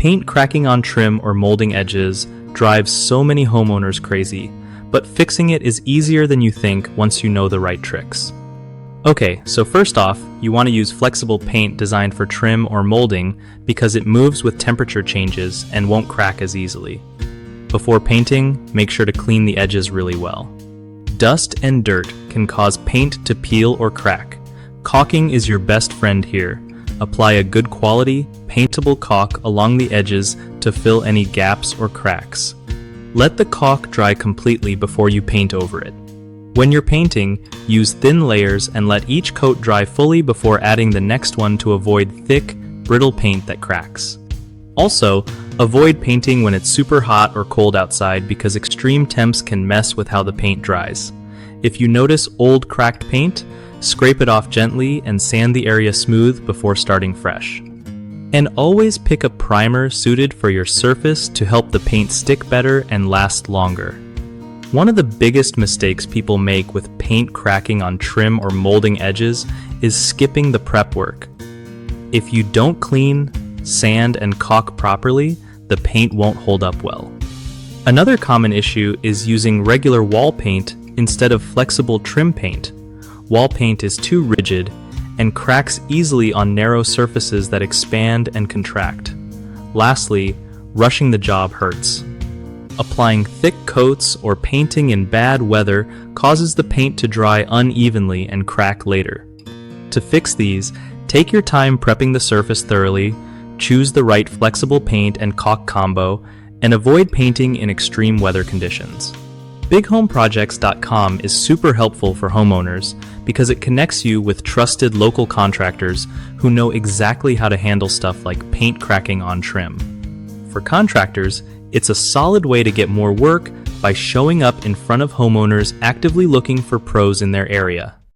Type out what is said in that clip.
Paint cracking on trim or molding edges drives so many homeowners crazy, but fixing it is easier than you think once you know the right tricks. Okay, so first off, you want to use flexible paint designed for trim or molding because it moves with temperature changes and won't crack as easily. Before painting, make sure to clean the edges really well. Dust and dirt can cause paint to peel or crack. Caulking is your best friend here. Apply a good quality, paintable caulk along the edges to fill any gaps or cracks. Let the caulk dry completely before you paint over it. When you're painting, use thin layers and let each coat dry fully before adding the next one to avoid thick, brittle paint that cracks. Also, avoid painting when it's super hot or cold outside because extreme temps can mess with how the paint dries. If you notice old cracked paint, scrape it off gently and sand the area smooth before starting fresh. And always pick a primer suited for your surface to help the paint stick better and last longer. One of the biggest mistakes people make with paint cracking on trim or molding edges is skipping the prep work. If you don't clean, sand, and caulk properly, the paint won't hold up well. Another common issue is using regular wall paint instead of flexible trim paint. Wall paint is too rigid and cracks easily on narrow surfaces that expand and contract. Lastly, rushing the job hurts. Applying thick coats or painting in bad weather causes the paint to dry unevenly and crack later. To fix these, take your time prepping the surface thoroughly, choose the right flexible paint and caulk combo, and avoid painting in extreme weather conditions. BigHomeProjects.com is super helpful for homeowners because it connects you with trusted local contractors who know exactly how to handle stuff like paint cracking on trim. For contractors, it's a solid way to get more work by showing up in front of homeowners actively looking for pros in their area.